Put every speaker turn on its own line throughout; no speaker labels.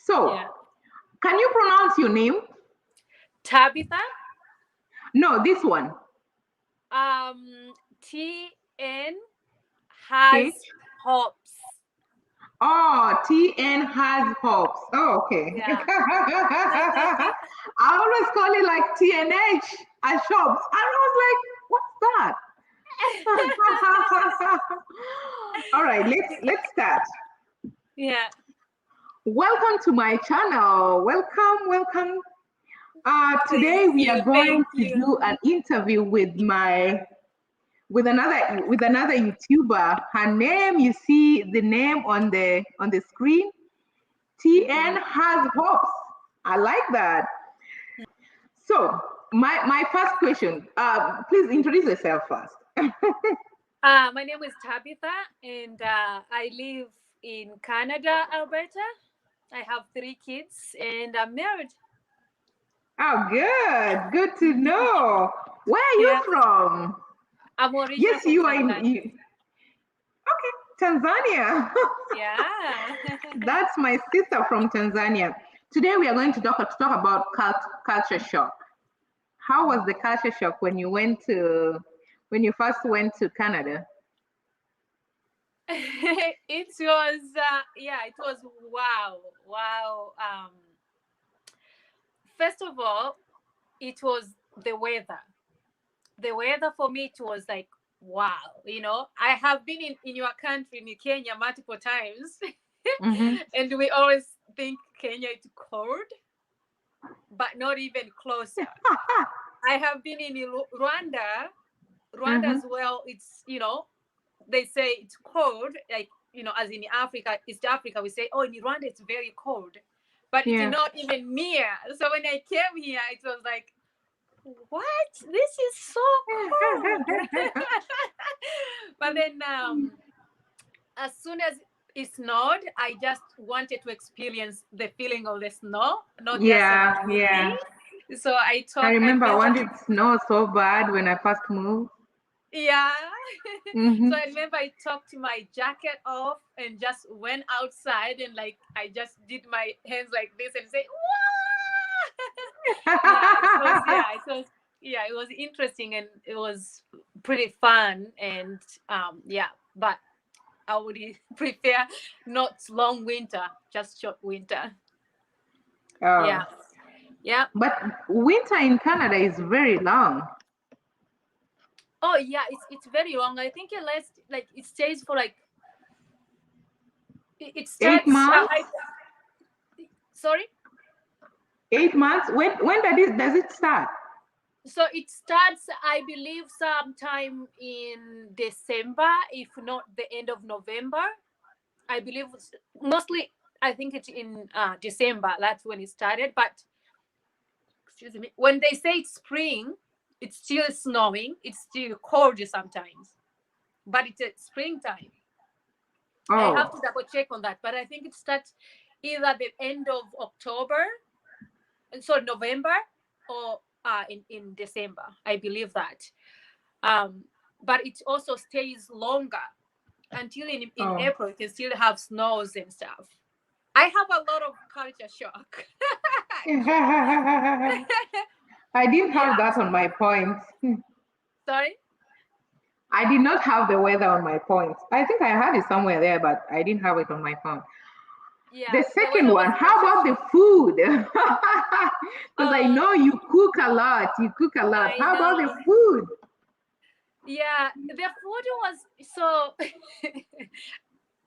So,
Yeah.
can you pronounce your name?
Tabitha.
No, this one.
TN has
Okay.
hops.
Oh, TN has hops. Oh, okay.
Yeah.
I always call it like TNH at shops. I was like, what's that? All right, let's start.
Yeah.
Welcome to my channel. Welcome. Today
Thank
we are
you.
going
Thank
to
you.
do an interview with another YouTuber. Her name, you see the name on the screen. TN
Mhm.
has hopes. I like that. So my first question. Please introduce yourself first.
My name is Tabitha, and I live in Canada, Alberta. I have 3 kids, and I'm married.
Oh, good. Good to know. Where are you
Yeah.
from?
I'm original
Yes,
from
you are in.
Tanzania.
Okay, Tanzania.
Yeah.
That's my sister from Tanzania. Today we are going to talk about culture shock. How was the culture shock when you first went to Canada?
It was wow. Wow. First of all, it was the weather. The weather for me, it was like, wow. I have been in your country, in Kenya, multiple times.
Mm-hmm.
And we always think Kenya is cold, but not even closer. I have been in Rwanda. Rwanda
Mm-hmm.
as well. They say it's cold, like, as in Africa, East Africa, we say, oh, in Rwanda it's very cold, but it's
Yeah.
not even near. So when I came here, it was like, what? This is so cold. But then, as soon as it snowed, I just wanted to experience the feeling of the snow, not just a
Yeah,
beauty.
yeah.
So
I
I
remember I
remember,
wanted snow so bad when I first moved.
yeah. So
Mm-hmm.
I remember I took my jacket off and just went outside, and like I just did my hands like this and say, "Wow!" It was interesting, and it was pretty fun, and yeah, but I would prefer not long winter, just short winter.
Oh,
Yeah, yeah.
but winter in Canada is very long.
Oh yeah, it's very long. I think it stays for like it
Eight
starts.
months.
Sorry.
8 months. When does it start?
So it starts, I believe, sometime in December, if not the end of November. I believe mostly. I think it's in December. That's when it started. But excuse me, when they say it's spring, it's still snowing. It's still cold sometimes, but it's springtime. I have
Oh,
to double check on that, but I think it starts either the end of October, and so November, or in December. I believe that. Um, but it also stays longer until in
oh.
April. You can still have snows and stuff. I have a lot of culture shock, actually.
I didn't have
Yeah.
that on my points.
Sorry.
I did not have the weather on my points. I think I had it somewhere there, but I didn't have it on my phone.
Yeah,
The
the
second
weather was
one, how
culture
about the
shock.
food? Because I
Oh,
know you cook a lot. You cook a lot.
I
How about the
know.
food?
Yeah, the food was so.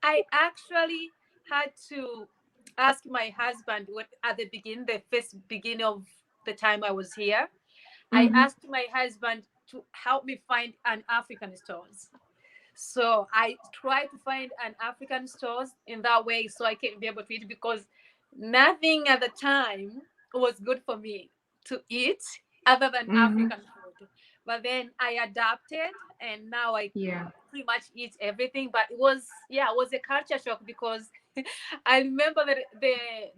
I actually had to ask my husband at the first beginning of the time I was here. I
Mm-hmm.
asked my husband to help me find an African stores. So I tried to find an African stores in that way so I can be able to eat, because nothing at the time was good for me to eat other than
Mm-hmm.
African food. But then I adapted, and now I
Yeah.
pretty much eat everything. But it was a culture shock, because I remember that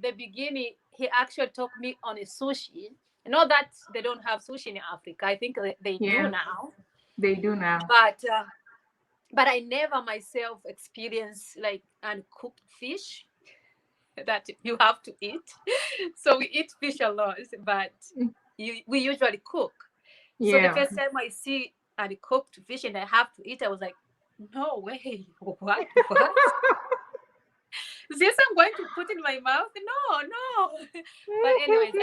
the beginning he actually took me on a sushi. Not that they don't have sushi in Africa. I think they do
Yeah.
now.
They do now.
But I never myself experienced like uncooked fish. that you have to eat. So we eat fish a lot, but we usually cook. So the
Yeah.
first time I see and cooked fish and I have to eat, I was like, no way, what? This I'm going to put in my mouth? No, no. But anyways,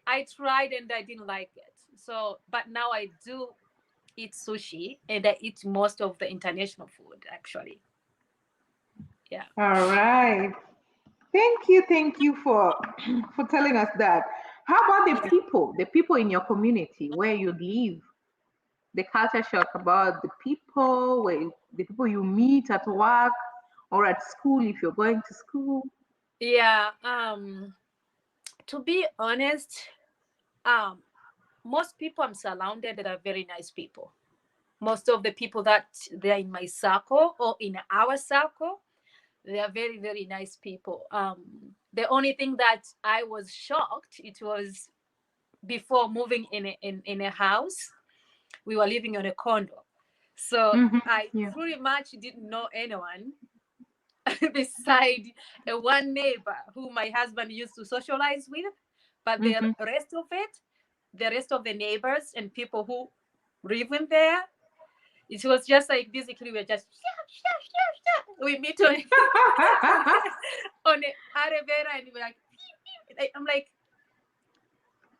I tried and I didn't like it. So, but now I do eat sushi and I eat most of the international food actually. Yeah.
All right. Thank you for for telling us that. How about the people in your community where you live? The culture shock about the people, the people you meet at work or at school if you're going to school.
Yeah. To be honest, um, most people I'm surrounded that are very nice people. Most of the people that they're in my circle or in our circle, they are very, very nice people. The only thing that I was shocked, it was before moving in a house, we were living on a condo. So I
Yeah.
pretty much didn't know anyone beside a one neighbor who my husband used to socialize with. But
Mm-hmm.
the rest of the neighbors and people who live in there, it was just like basically we're just we meet on on the elevator and we're like I'm like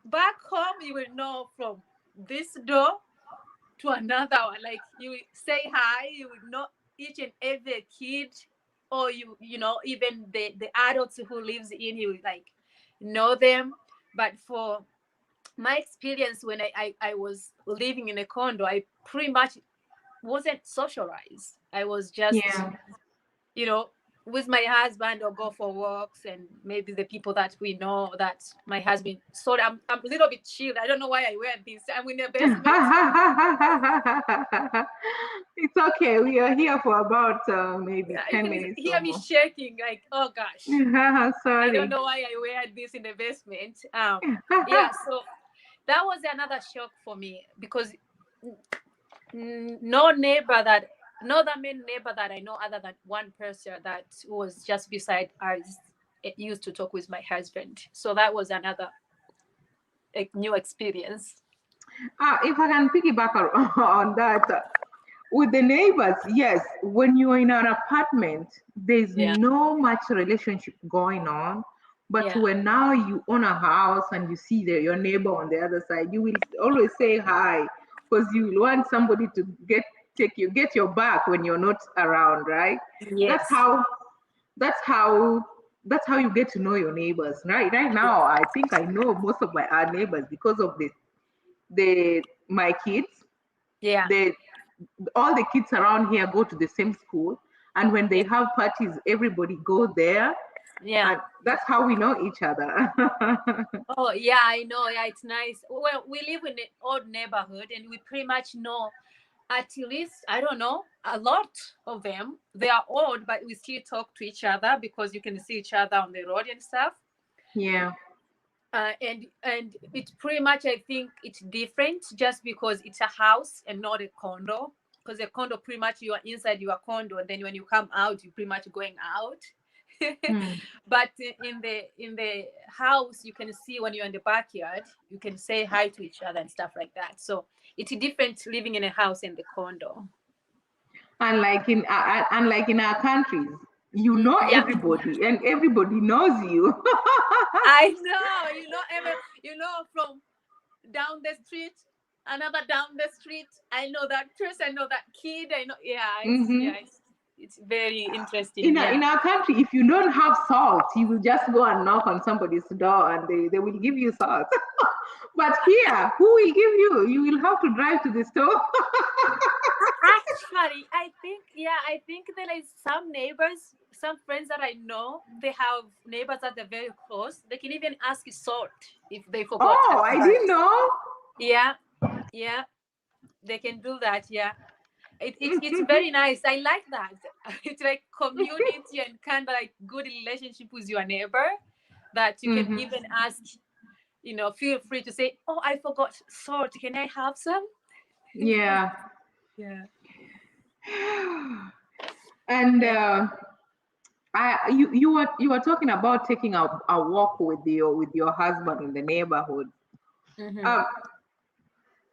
back home you will know from this door to another one. Like you say hi, you would know each and every kid, or you know even the adults who lives in you like know them. But for my experience when I was living in a condo, I pretty much wasn't socialized. I was just,
Yeah.
you know, with my husband or go for walks and maybe the people that we know that my husband. So I'm a little bit chilled. I don't know why I wear this. I'm in the basement.
It's okay. We are here for about maybe
Yeah, you
10
can
minutes or
hear me
more.
shaking like, oh gosh. I don't
Sorry.
know why I wear this in the basement. Yeah, so that was another shock for me because no neighbor that no other main neighbor that I know other than one person that was just beside us used to talk with my husband. So that was another new experience.
If I can piggyback on that, with the neighbors, yes, when you're in an apartment, there's
Yeah,
no much relationship going on. But
yeah,
when now you own a house and you see your neighbor on the other side, you will always say hi because you will want somebody to get your back when you're not around, right? That's
yes,
how that's how that's how you get to know your neighbors. Right now, I think I know most of my our neighbors because of the my kids.
yeah,
They all the kids around here go to the same school, and when they
yeah,
have parties everybody go there,
yeah.
and that's how we know each other.
Oh yeah, I know. Yeah, it's nice. Well, we live in an old neighborhood, and we pretty much know at least I don't know a lot of them. They are old, but we still talk to each other because you can see each other on the road and stuff.
Yeah.
And it's pretty much I think it's different just because it's a house and not a condo. Because a condo pretty much you are inside your condo, and then when you come out, you're pretty much going out.
Hmm.
But in the house, you can see when you're in the backyard, you can say hi to each other and stuff like that. So it's different living in a house and the condo.
Unlike in our countries, you know
Yeah,
everybody and everybody knows you.
I know. You know from down the street, another down the street. I know that person, I know that kid. I know.
Hmm.
It's very interesting.
In
Yeah,
our country, if you don't have salt, you will just go and knock on somebody's door and they will give you salt. But here, who will give you? You will have to drive to the store.
actually, I think there is some neighbors, some friends that I know. They have neighbors that are very close. They can even ask you salt if they forgot
Oh,
at
I
times.
didn't know.
Yeah, yeah, they can do that. Yeah. It's very nice. I like that. It's like community and kind of like good relationship with your neighbor that you can
Hmm.
even ask, feel free to say, oh, I forgot salt. Can I have some?
Yeah.
Yeah.
And
Yeah.
You were talking about taking a walk with your husband in the neighborhood.
Mm-hmm.
Um,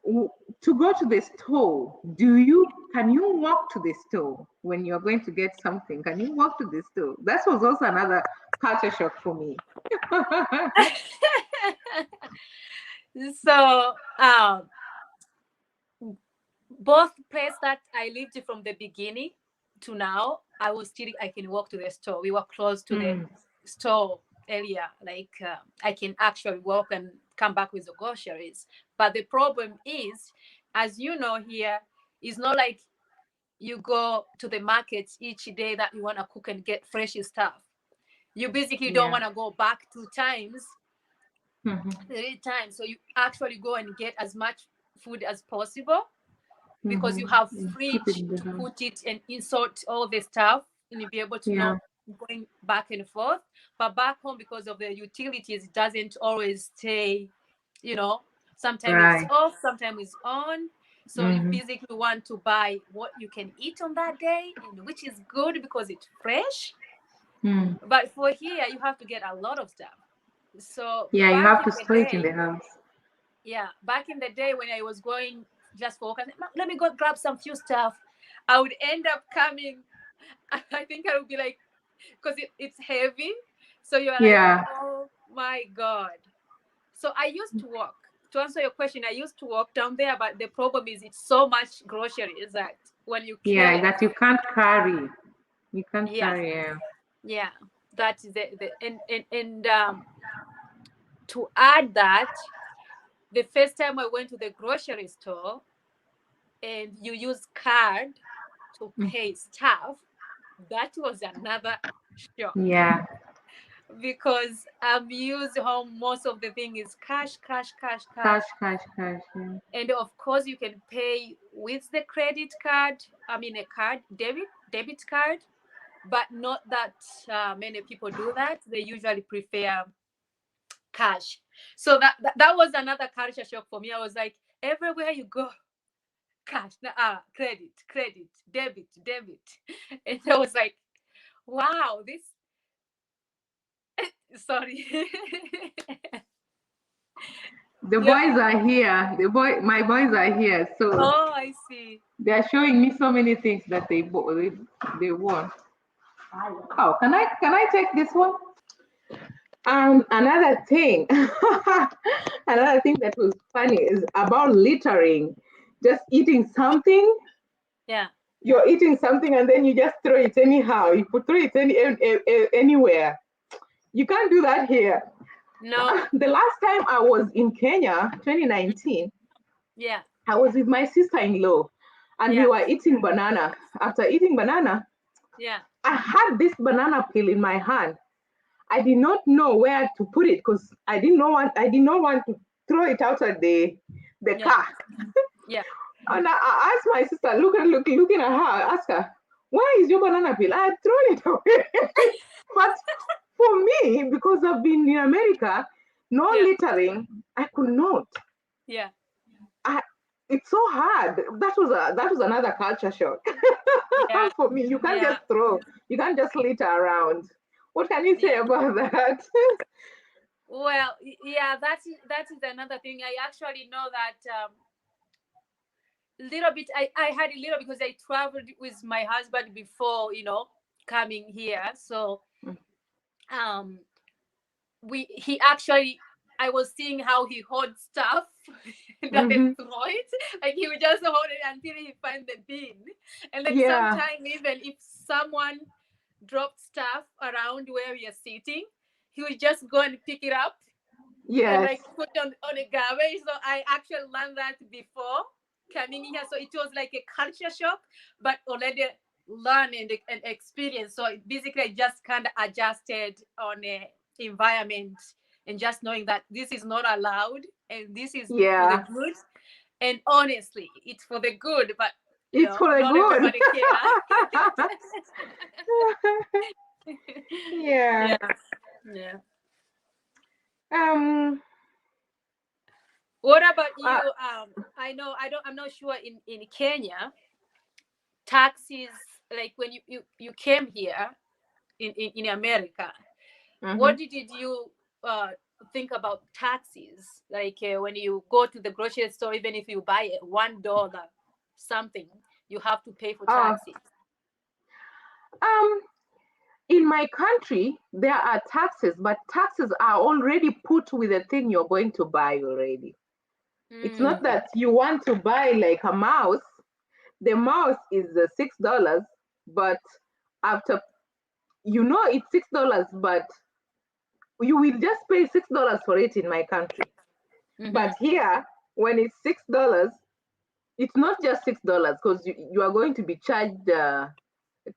w- to go to the store, can you walk to the store when you're going to get something? Can you walk to the store? That was also another culture shock for me.
So both place that I lived from the beginning to now, I can walk to the store. We were close to the
Mm,
store area. Like I can actually walk and come back with the groceries. But the problem is, as you know, here it's not like you go to the markets each day that you want to cook and get fresh stuff. You basically don't
yeah.
want to go back 2 times,
Hmm.
3 times. So you actually go and get as much food as possible because
Hmm.
you have
Keep it
fridge
in the
to
house.
put it and insert all the stuff and you'll be able to
Yeah.
not going back and forth. But back home, because of the utilities, it doesn't always stay, you know, sometimes it's
Right.
off, sometimes it's on. So you
Hmm.
basically want to buy what you can eat on that day, and which is good because it's fresh.
Mm.
But for here, you have to get a lot of stuff. So
Yeah, you
back
have
in
to
the
store it in
day,
the house.
yeah, back in the day when I was going just for work, I said, let me go grab some few stuff. I would end up coming. I think I would be like, because it's heavy. So you're like,
Yeah.
oh my God. So I used to walk. To answer your question, I used to walk down there, but the problem is it's so much groceries that when you
Yeah,
carry,
that you can't carry. You can't
yeah,
carry. Yeah.
yeah, that's the and to add that, the first time I went to the grocery store and you use card to
Mm.
pay stuff, that was another shock
Yeah.
because I'm used home. Most of the thing is cash, cash, cash, cash.
Cash, cash, cash. Yeah.
And of course, you can pay with the credit card. I mean, a card, debit card, but not that many people do that. They usually prefer cash. So that was another culture shock for me. I was like, everywhere you go, cash, credit, credit, debit, debit. And I was like, wow, this, sorry.
The
Yeah.
boys are here. My boys are here. So
Oh, I see.
they are showing me so many things that they want. Oh, can I take this one? Another thing, another thing that was funny is about littering. Just eating something,
Yeah.
you're eating something and then you just throw it anyhow. You put throw it anywhere. You can't do that here.
No.
The last time I was in Kenya, 2019,
Yeah.
I was with my sister-in-law, and we
Yeah.
were eating banana. After eating banana,
Yeah.
I had this banana peel in my hand. I did not know where to put it because I did not want to throw it outside the
Yeah.
car.
Yeah.
And I asked my sister, looking at her, I asked her, where is your banana peel? I had thrown it away. But for me, because I've been in America, no
Yeah.
littering, I could not.
Yeah.
I, it's so hard. That was another culture shock
Yeah.
for me. You can't
Yeah.
just throw. You can't just litter around. What can you say
Yeah.
about that?
Well, yeah, that is another thing. I actually know that little bit. I had a little because I traveled with my husband before, coming here. So um, he actually. I was seeing how he holds stuff that
Hmm.
and throw it. Like he would just hold it until he find the bin. And then
Yeah.
sometime even if someone dropped stuff around where we are sitting, he would just go and pick it up and
Yes.
like put on a garbage. So I actually learned that before coming here. So it was like a culture shock, but already learning and experience. So basically I just kind of adjusted on a environment and just knowing that this is not allowed and this is for the
Yeah.
good. And honestly, it's for the good, but
It's for the
not
good.
everybody care.
Yeah.
Yeah. Yeah.
Um.
What about
Uh,
you? I know I'm not sure in Kenya, taxis, like when you came here, in America.
Mm-hmm.
What did you think about taxes? Like when you go to the grocery store, even if you buy $1 something, you have to pay for
Oh,
taxes.
um, in my country, there are taxes, but taxes are already put with the thing you're going to buy already. It's not
Mm.
that you want to buy like a mouse. The mouse is $6, but after it's $6, but you will just pay $6 for it in my country.
Mm-hmm.
But here, when it's $6, it's not just $6 because you are going to be charged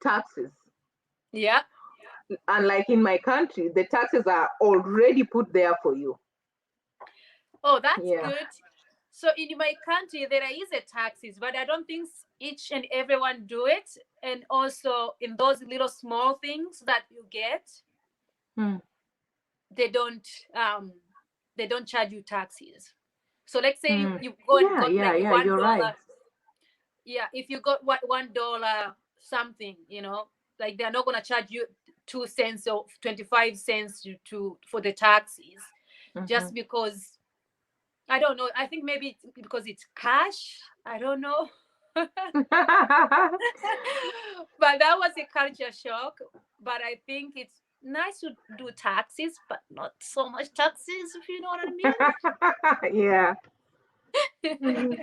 taxes.
Yeah.
Unlike in my country, the taxes are already put there for you.
Oh, that's
Yeah.
good. So in my country, there is a taxes, but I don't think each and everyone do it. And also in those little small things that you get,
Hmm.
they don't um they don't charge you taxes. So let's say
Hmm.
you
Yeah,
got
yeah,
like a
yeah,
one
you're right.
dollar. Yeah, if you got what $1 something, like they're not gonna charge you 2 cents or 25 cents to for the taxes,
Hmm.
just because I don't know. I think maybe it's because it's cash. I don't know. But that was a culture shock. But I think it's nice to do taxes, but not so much taxes, if you know what I
Yeah.
mean.
Mhm.